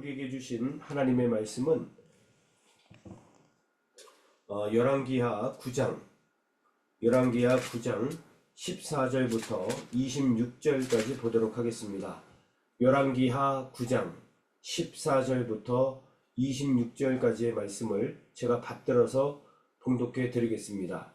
우리에게 주신 하나님의 말씀은 열왕기하 9장 14절부터 26절까지 보도록 하겠습니다. 열왕기하 9장 14절부터 26절까지의 말씀을 제가 받들어서 봉독해 드리겠습니다.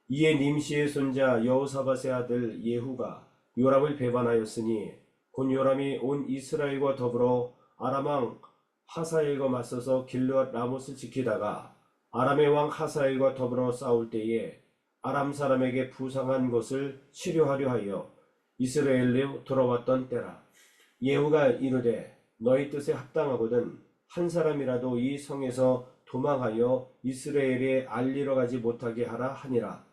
이에 님시의 손자 여호사밧의 아들 예후가 요람을 배반하였으니 곧 요람이 온 이스라엘과 더불어 아람 왕 하사엘과 맞서서 길르앗 라못을 지키다가 아람의 왕 하사엘과 더불어 싸울 때에 아람 사람에게 부상한 것을 치료하려 하여 이스라엘로 돌아왔던 때라. 예후가 이르되 너희 뜻에 합당하거든 한 사람이라도 이 성에서 도망하여 이스라엘에 알리러 가지 못하게 하라 하니라.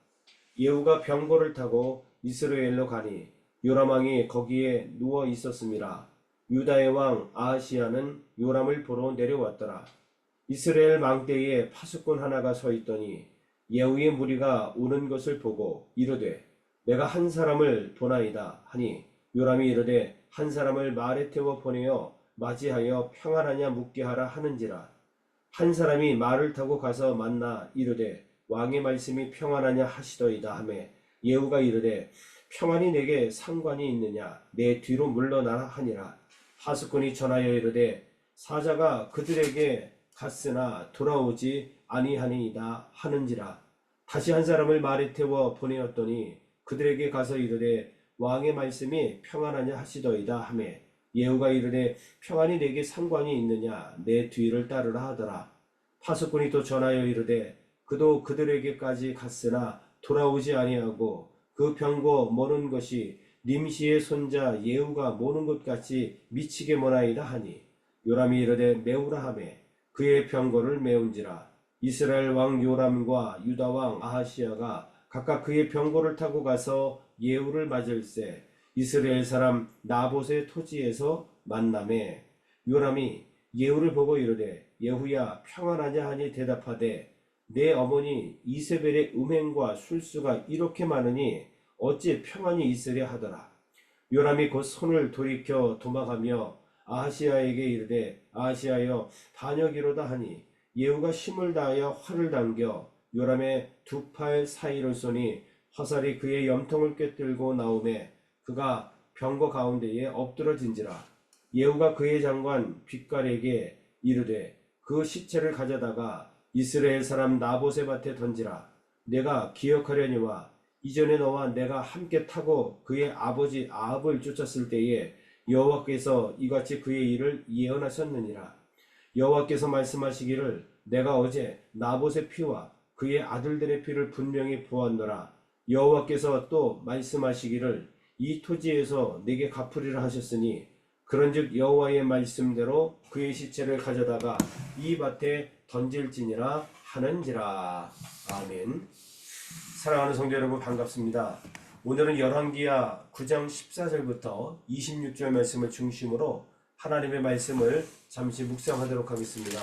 예후가 병거를 타고 이스라엘로 가니 요람 왕이 거기에 누워 있었음이라. 유다의 왕 아하시야는 요람을 보러 내려왔더라. 이스라엘 망대에 파수꾼 하나가 서 있더니 예후의 무리가 오는 것을 보고 이르되 내가 한 사람을 보나이다 하니 요람이 이르되 한 사람을 말에 태워 보내어 맞이하여 평안하냐 묻게 하라 하는지라. 한 사람이 말을 타고 가서 만나 이르되 왕의 말씀이 평안하냐 하시더이다 하매 예후가 이르되 평안이 내게 상관이 있느냐 내 뒤로 물러나라 하니라. 파수꾼이 전하여 이르되 사자가 그들에게 갔으나 돌아오지 아니하니이다 하는지라. 다시 한 사람을 말에 태워 보내었더니 그들에게 가서 이르되 왕의 말씀이 평안하냐 하시더이다 하매 예후가 이르되 평안이 내게 상관이 있느냐 내 뒤를 따르라 하더라. 파수꾼이 또 전하여 이르되 그도 그들에게까지 갔으나 돌아오지 아니하고 그 병거 모는 것이 님시의 손자 예후가 모는 것 같이 미치게 모나이다 하니 요람이 이르되 메우라 하매 그의 병거를 메운지라. 이스라엘 왕 요람과 유다 왕 아하시야가 각각 그의 병거를 타고 가서 예후를 맞을세 이스라엘 사람 나봇의 토지에서 만나매 요람이 예후를 보고 이르되 예후야 평안하냐 하니 대답하되 내 어머니 이세벨의 음행과 술수가 이렇게 많으니 어찌 평안이 있으랴 하더라. 요람이 곧 손을 돌이켜 도망하며 아하시야에게 이르되 아하시야여 반역이로다 하니 예후가 힘을 다하여 활을 당겨 요람의 두 팔 사이를 쏘니 화살이 그의 염통을 꿰뚫고 나오매 그가 병거 가운데에 엎드러진지라. 예후가 그의 장관 빗갈에게 이르되 그 시체를 가져다가 이스라엘 사람 나봇의 밭에 던지라. 내가 기억하려니와 이전에 너와 내가 함께 타고 그의 아버지 아합을 쫓았을 때에 여호와께서 이같이 그의 일을 예언하셨느니라. 여호와께서 말씀하시기를 내가 어제 나봇의 피와 그의 아들들의 피를 분명히 보았노라. 여호와께서 또 말씀하시기를 이 토지에서 내게 갚으리라 하셨으니 그런즉 여호와의 말씀대로 그의 시체를 가져다가 이 밭에 던질지니라 하는지라. 아멘. 사랑하는 성도 여러분 반갑습니다. 오늘은 열왕기하 9장 14절부터 26절 말씀을 중심으로 하나님의 말씀을 잠시 묵상하도록 하겠습니다.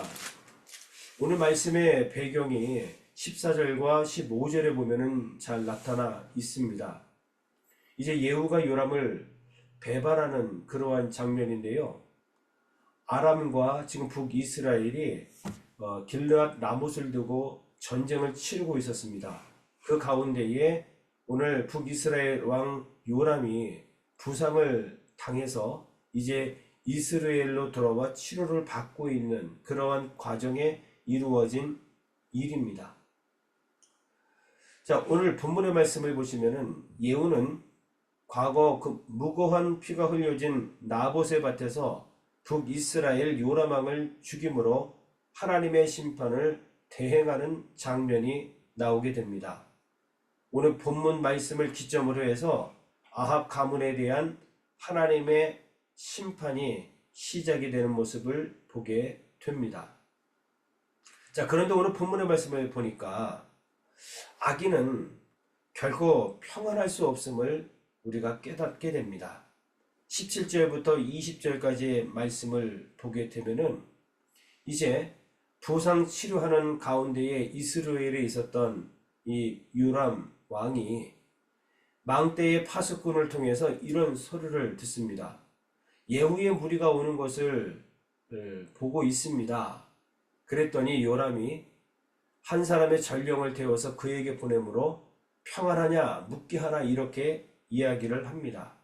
오늘 말씀의 배경이 14절과 15절에 보면은 잘 나타나 있습니다. 이제 예후가 요람을 배반하는 그러한 장면인데요. 아람과 지금 북이스라엘이 길르앗 라못을 두고 전쟁을 치르고 있었습니다. 그 가운데에 오늘 북이스라엘 왕 요람이 부상을 당해서 이제 이스라엘로 돌아와 치료를 받고 있는 그러한 과정에 이루어진 일입니다. 자, 오늘 본문의 말씀을 보시면은 예후는 과거 그 무고한 피가 흘려진 나봇의 밭에서 북이스라엘 요람 왕을 죽임으로 하나님의 심판을 대행하는 장면이 나오게 됩니다. 오늘 본문 말씀을 기점으로 해서 아합 가문에 대한 하나님의 심판이 시작이 되는 모습을 보게 됩니다. 자, 그런데 오늘 본문의 말씀을 보니까 악인은 결코 평안할 수 없음을 우리가 깨닫게 됩니다. 17절부터 20절까지의 말씀을 보게 되면은 이제 부상 치료하는 가운데에 이스라엘에 있었던 이 요람 왕이 망대의 파수꾼을 통해서 이런 소리를 듣습니다. 예후의 무리가 오는 것을 보고 있습니다. 그랬더니 요람이 한 사람의 전령을 태워서 그에게 보내므로 평안하냐 묻게 하라 이렇게 이야기를 합니다.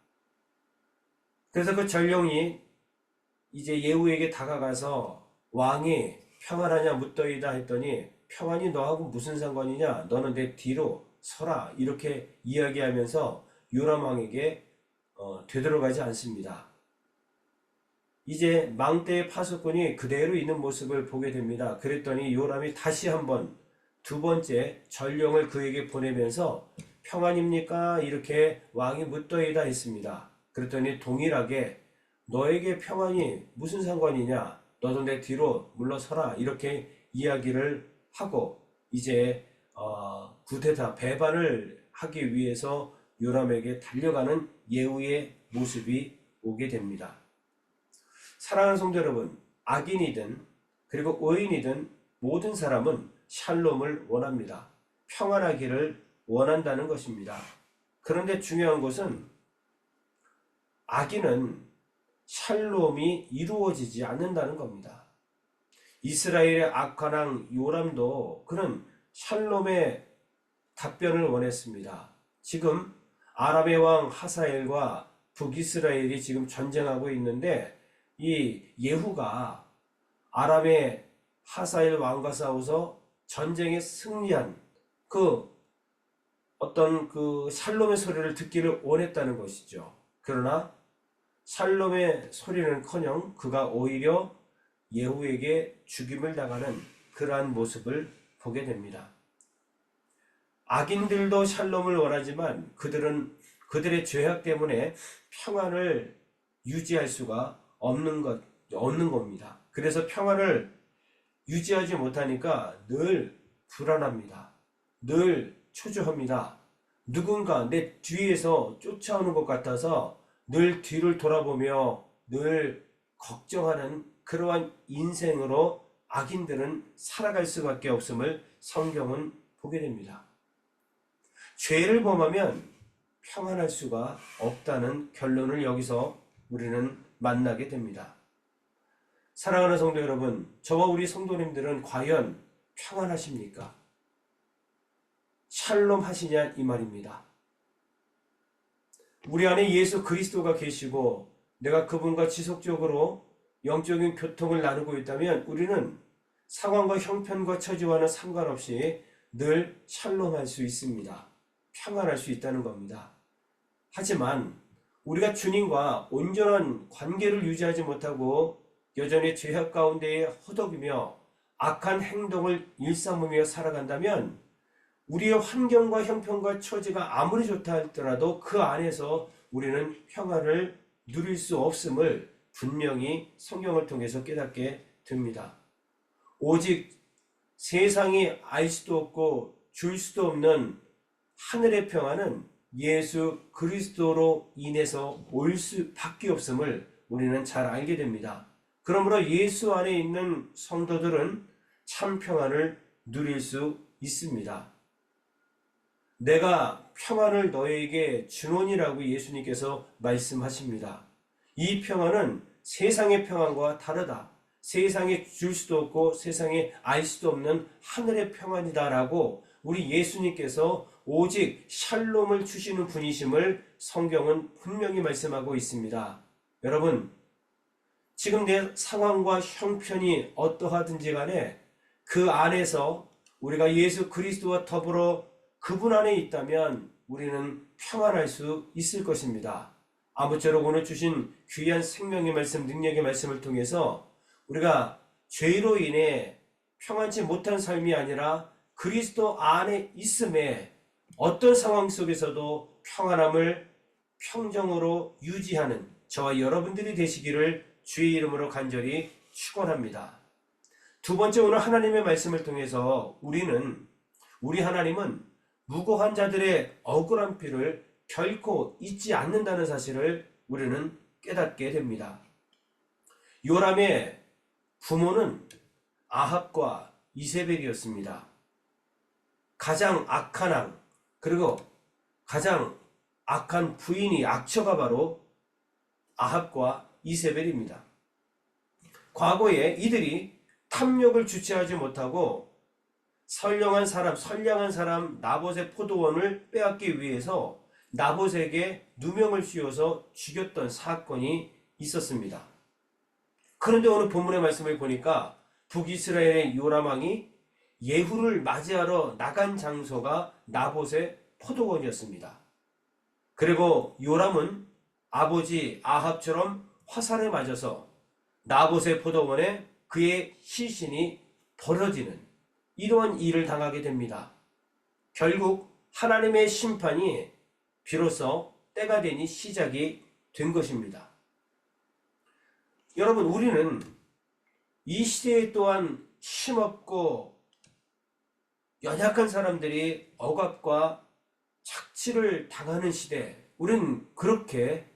그래서 그 전령이 이제 예후에게 다가가서 왕이 평안하냐 묻더이다 했더니 평안이 너하고 무슨 상관이냐 너는 내 뒤로 서라 이렇게 이야기하면서 요람 왕에게 되돌아가지 않습니다. 이제 망대의 파수꾼이 그대로 있는 모습을 보게 됩니다. 그랬더니 요람이 다시 한번 두 번째 전령을 그에게 보내면서 평안입니까? 이렇게 왕이 묻더이다 했습니다. 그랬더니 동일하게 너에게 평안이 무슨 상관이냐? 너도 내 뒤로 물러서라 이렇게 이야기를 하고 이제 구테타 배반을 하기 위해서 요람에게 달려가는 예후의 모습이 오게 됩니다. 사랑하는 성도 여러분, 악인이든 그리고 의인이든 모든 사람은 샬롬을 원합니다. 평안하기를 원한다는 것입니다. 그런데 중요한 것은 악인은 샬롬이 이루어지지 않는다는 겁니다. 이스라엘의 악한 왕 요람도 그는 샬롬의 답변을 원했습니다. 지금 아람의 왕 하사엘과 북이스라엘이 지금 전쟁하고 있는데 이 예후가 아람의 하사엘 왕과 싸워서 전쟁에 승리한 그 어떤 그 샬롬의 소리를 듣기를 원했다는 것이죠. 그러나 샬롬의 소리는커녕 그가 오히려 예후에게 죽임을 당하는 그러한 모습을 보게 됩니다. 악인들도 샬롬을 원하지만 그들은 그들의 죄악 때문에 평안을 유지할 수가 없는 겁니다. 그래서 평안을 유지하지 못하니까 늘 불안합니다. 늘 초조합니다. 누군가 내 뒤에서 쫓아오는 것 같아서 늘 뒤를 돌아보며 늘 걱정하는 그러한 인생으로 악인들은 살아갈 수밖에 없음을 성경은 보게 됩니다. 죄를 범하면 평안할 수가 없다는 결론을 여기서 우리는 만나게 됩니다. 사랑하는 성도 여러분, 저와 우리 성도님들은 과연 평안하십니까? 샬롬 하시냐 이 말입니다. 우리 안에 예수 그리스도가 계시고 내가 그분과 지속적으로 영적인 교통을 나누고 있다면 우리는 상황과 형편과 처지와는 상관없이 늘 샬롬할 수 있습니다. 평안할 수 있다는 겁니다. 하지만 우리가 주님과 온전한 관계를 유지하지 못하고 여전히 죄악 가운데에 허덕이며 악한 행동을 일삼으며 살아간다면 우리의 환경과 형편과 처지가 아무리 좋다 할지라도 그 안에서 우리는 평안을 누릴 수 없음을 분명히 성경을 통해서 깨닫게 됩니다. 오직 세상이 알 수도 없고 줄 수도 없는 하늘의 평안은 예수 그리스도로 인해서 올 수밖에 없음을 우리는 잘 알게 됩니다. 그러므로 예수 안에 있는 성도들은 참 평안을 누릴 수 있습니다. 내가 평안을 너에게 주노니라고 예수님께서 말씀하십니다. 이 평안은 세상의 평안과 다르다. 세상에 줄 수도 없고 세상에 알 수도 없는 하늘의 평안이다라고 우리 예수님께서 오직 샬롬을 주시는 분이심을 성경은 분명히 말씀하고 있습니다. 여러분, 지금 내 상황과 형편이 어떠하든지 간에 그 안에서 우리가 예수 그리스도와 더불어 그분 안에 있다면 우리는 평안할 수 있을 것입니다. 아무쪼록 오늘 주신 귀한 생명의 말씀, 능력의 말씀을 통해서 우리가 죄로 인해 평안치 못한 삶이 아니라 그리스도 안에 있음에 어떤 상황 속에서도 평안함을 평정으로 유지하는 저와 여러분들이 되시기를 주의 이름으로 간절히 축원합니다. 두 번째, 오늘 하나님의 말씀을 통해서 우리 하나님은 무고한 자들의 억울한 피를 결코 잊지 않는다는 사실을 우리는 깨닫게 됩니다. 요람의 부모는 아합과 이세벨이었습니다. 가장 악한 왕, 그리고 가장 악한 부인이 악처가 바로 아합과 이세벨입니다. 과거에 이들이 탐욕을 주체하지 못하고 선량한 사람 나봇의 포도원을 빼앗기 위해서 나봇에게 누명을 씌워서 죽였던 사건이 있었습니다. 그런데 오늘 본문의 말씀을 보니까 북이스라엘의 요람 왕이 예후를 맞이하러 나간 장소가 나봇의 포도원이었습니다. 그리고 요람은 아버지 아합처럼 화살에 맞아서 나봇의 포도원에 그의 시신이 버려지는 이러한 일을 당하게 됩니다. 결국 하나님의 심판이 비로소 때가 되니 시작이 된 것입니다. 여러분, 우리는 이 시대에 또한 힘없고 연약한 사람들이 억압과 착취를 당하는 시대, 우리는 그렇게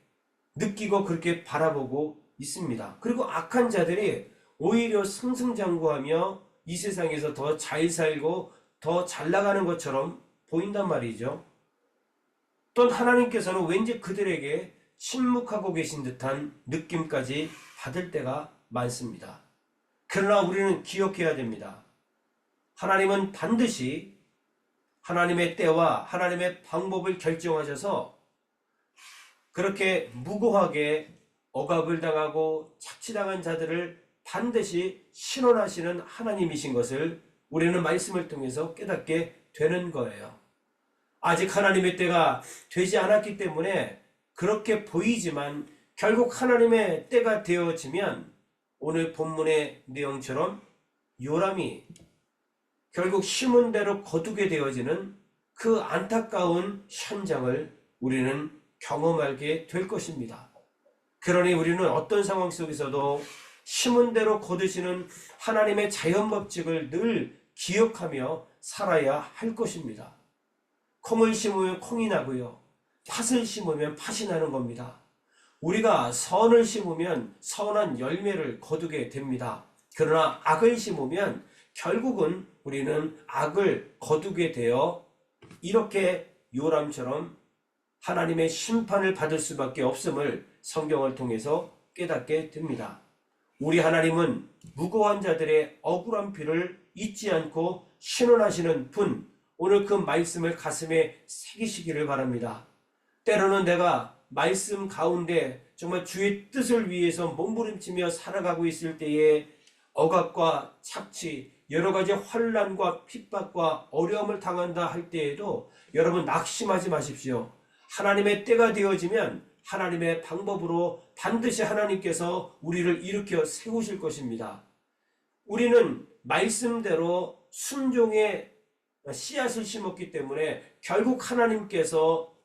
느끼고 그렇게 바라보고 있습니다. 그리고 악한 자들이 오히려 승승장구하며 이 세상에서 더 잘 살고 더 잘 나가는 것처럼 보인단 말이죠. 또한 하나님께서는 왠지 그들에게 침묵하고 계신 듯한 느낌까지 받을 때가 많습니다. 그러나 우리는 기억해야 됩니다. 하나님은 반드시 하나님의 때와 하나님의 방법을 결정하셔서 그렇게 무고하게 억압을 당하고 착취당한 자들을 반드시 신원하시는 하나님이신 것을 우리는 말씀을 통해서 깨닫게 되는 거예요. 아직 하나님의 때가 되지 않았기 때문에 그렇게 보이지만 결국 하나님의 때가 되어지면 오늘 본문의 내용처럼 요람이 결국 심은 대로 거두게 되어지는 그 안타까운 현장을 우리는 경험하게 될 것입니다. 그러니 우리는 어떤 상황 속에서도 심은 대로 거두시는 하나님의 자연법칙을 늘 기억하며 살아야 할 것입니다. 콩을 심으면 콩이 나고요. 팥을 심으면 팥이 나는 겁니다. 우리가 선을 심으면 선한 열매를 거두게 됩니다. 그러나 악을 심으면 결국은 우리는 악을 거두게 되어 이렇게 요람처럼 하나님의 심판을 받을 수밖에 없음을 성경을 통해서 깨닫게 됩니다. 우리 하나님은 무고한 자들의 억울한 피를 잊지 않고 신원하시는 분, 오늘 그 말씀을 가슴에 새기시기를 바랍니다. 때로는 내가 말씀 가운데 정말 주의 뜻을 위해서 몸부림치며 살아가고 있을 때에 억압과 착취, 여러 가지 환난과 핍박과 어려움을 당한다 할 때에도 여러분 낙심하지 마십시오. 하나님의 때가 되어지면 하나님의 방법으로 반드시 하나님께서 우리를 일으켜 세우실 것입니다. 우리는 말씀대로 순종의 씨앗을 심었기 때문에 결국 하나님께서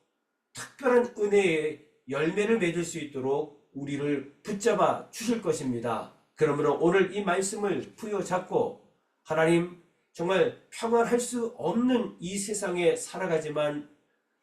특별한 은혜의 열매를 맺을 수 있도록 우리를 붙잡아 주실 것입니다. 그러므로 오늘 이 말씀을 부여잡고 하나님, 정말 평안할 수 없는 이 세상에 살아가지만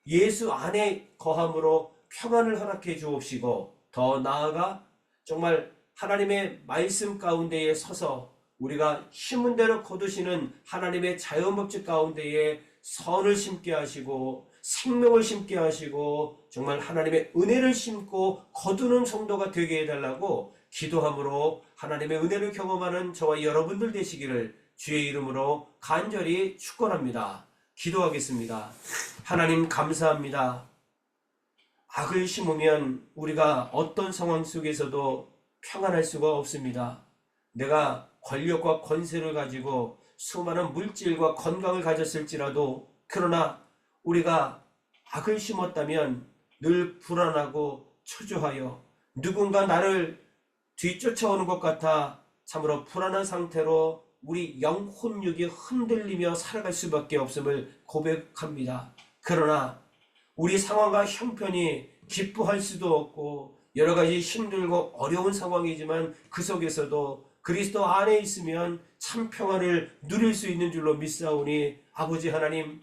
예수 안에 거함으로 평안을 허락해 주옵시고, 더 나아가 정말 하나님의 말씀 가운데에 서서 우리가 심은 대로 거두시는 하나님의 자연법칙 가운데에 선을 심게 하시고 생명을 심게 하시고 정말 하나님의 은혜를 심고 거두는 성도가 되게 해달라고 기도함으로 하나님의 은혜를 경험하는 저와 여러분들 되시기를 주의 이름으로 간절히 축원합니다. 기도하겠습니다. 하나님 감사합니다. 악을 심으면 우리가 어떤 상황 속에서도 평안할 수가 없습니다. 내가 권력과 권세를 가지고 수많은 물질과 건강을 가졌을지라도, 그러나 우리가 악을 심었다면 늘 불안하고 초조하여 누군가 나를 뒤쫓아오는 것 같아 참으로 불안한 상태로 우리 영혼육이 흔들리며 살아갈 수밖에 없음을 고백합니다. 그러나 우리 상황과 형편이 기뻐할 수도 없고 여러 가지 힘들고 어려운 상황이지만 그 속에서도 그리스도 안에 있으면 참 평안을 누릴 수 있는 줄로 믿사오니 아버지 하나님,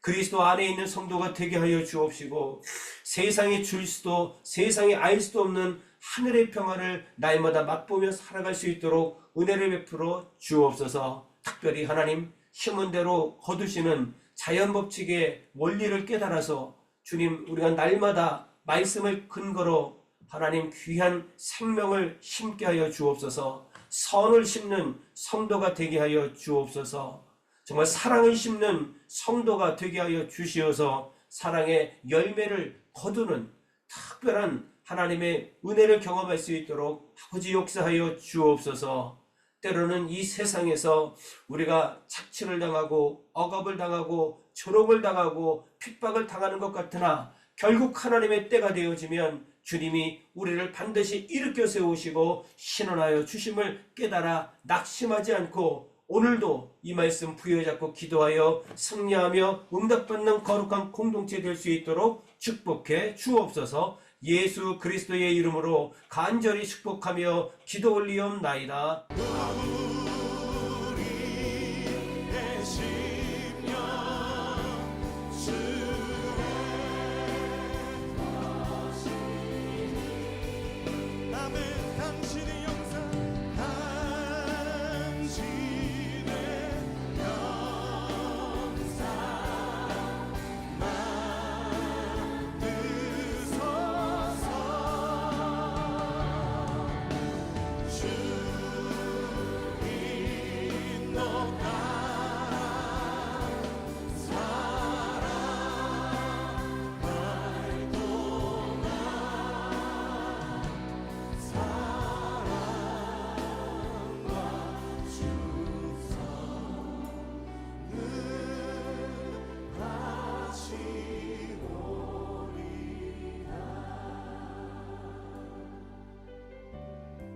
그리스도 안에 있는 성도가 되게 하여 주옵시고 세상에 줄 수도 세상에 알 수도 없는 하늘의 평안을 날마다 맛보며 살아갈 수 있도록 은혜를 베풀어 주옵소서. 특별히 하나님, 심은 대로 거두시는 자연법칙의 원리를 깨달아서 주님, 우리가 날마다 말씀을 근거로 하나님 귀한 생명을 심게 하여 주옵소서. 선을 심는 성도가 되게 하여 주옵소서. 정말 사랑을 심는 성도가 되게 하여 주시어서 사랑의 열매를 거두는 특별한 하나님의 은혜를 경험할 수 있도록 아버지 역사하여 주옵소서. 때로는 이 세상에서 우리가 착취를 당하고 억압을 당하고 조롱을 당하고 핍박을 당하는 것 같으나 결국 하나님의 때가 되어지면 주님이 우리를 반드시 일으켜 세우시고 신원하여 주심을 깨달아 낙심하지 않고 오늘도 이 말씀 부여잡고 기도하여 승리하며 응답받는 거룩한 공동체 될 수 있도록 축복해 주옵소서. 예수 그리스도의 이름으로 간절히 축복하며 기도 올리옵나이다.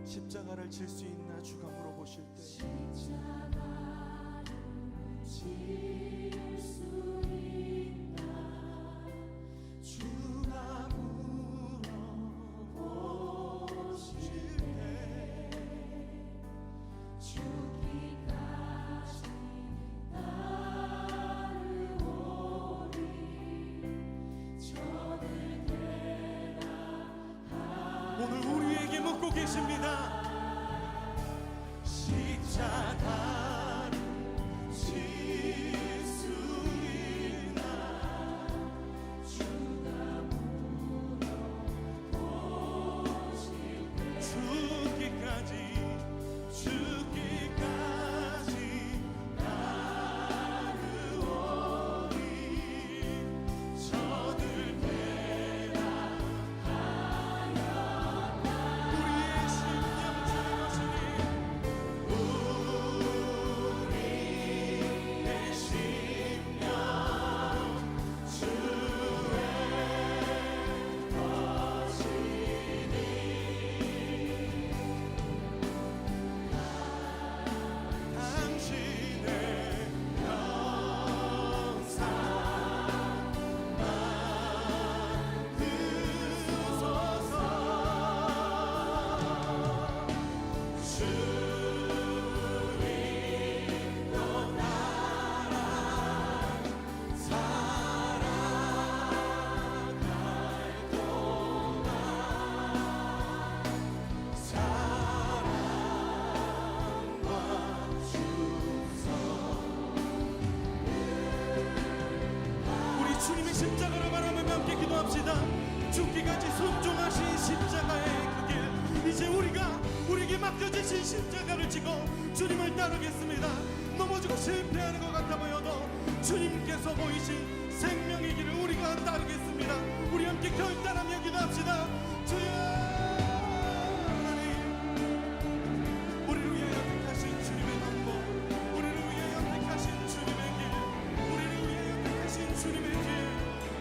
십자가를 질 수 있나 주가 물어보실 때 십자가를 질 수 있나 주가 물어보실 때 죽기까지 따르오리 저를 대답하리. 오늘 우리에게 묻고 계십니다. 십자가를 질 수 있나 주가 물어보실 때 죽기까지 따르오리 저들 우리의 심령 주시니 우리의 심령 주의 것이니 당신의 영상만 드소서. 주님도 나랑 살아갈 동안 사랑과 충성. 우리 주님의 십자가를 바라보며 함께 기도합시다. 죽기까지 순종하신 십자가의 그 길, 이제 우리에게 맡겨주신 십자가를 지고 주님을 따르겠습니다. 넘어지고 실패하는 것 같아 보여도 주님께서 보이신 생명의 길을 우리가 따르겠습니다. 우리 함께 결단하며 기도합시다. 주여 하나님, 우리를 위하여 택하신 주님의 방법, 우리를 위하여 택하신 주님의 길, 우리를 위하여 택하신 주님의 길,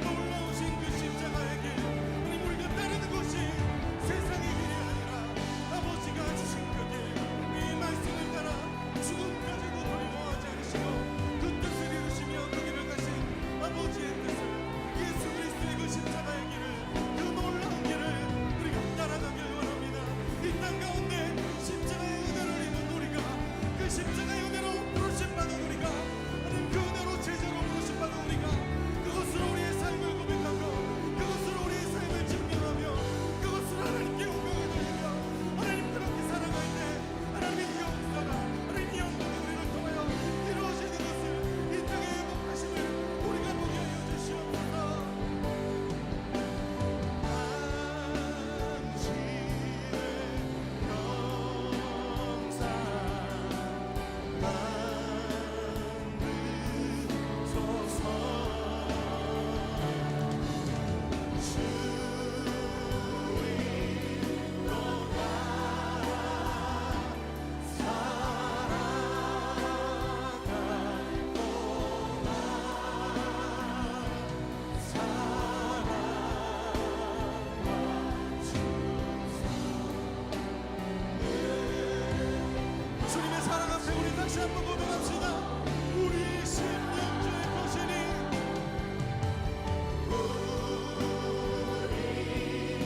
놀라우신 그 십자가의 길, 우리가 따르는 것이 세상의 길이 아니라 아버지가 주신 그 길, 이 말씀을 따라 죽음까지도 두려워하지 않으시고 그 뜻을 이루시며 그 길을 가신 아버지의 뜻을, 예수 그리스도의 그 십자가의 길을, 그 놀라운 길을 우리가 따라가 주님의 사랑 앞에 우리 다시 한번 고백합시다. 우리 심령 주의 것이니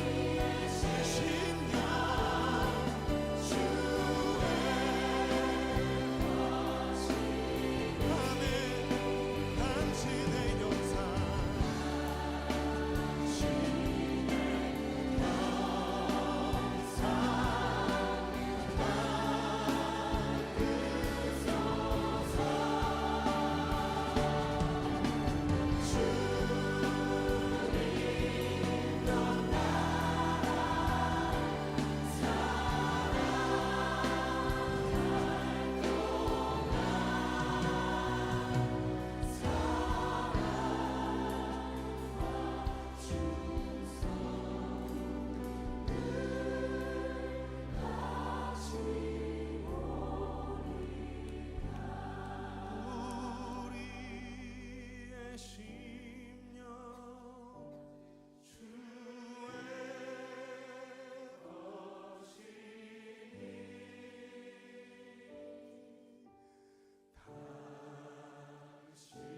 우리의 심령 아멘. 당신의 영상 우리의 심령 주의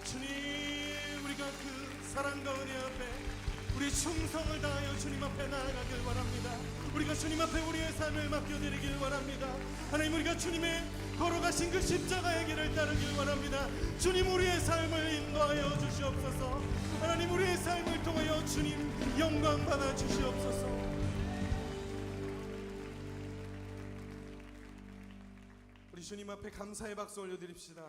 주님, 우리가 그 사랑과 은혜 앞에 우리 충성을 다하여 주님 앞에 나아가길 원합니다. 우리가 주님 앞에 우리의 삶을 맡겨드리길 원합니다. 하나님, 우리가 주님의 걸어가신 그 십자가의 길을 따르길 원합니다. 주님, 우리의 삶을 인도하여 주시옵소서. 하나님, 우리의 삶을 통하여 주님 영광 받아 주시옵소서. 우리 주님 앞에 감사의 박수 올려드립시다.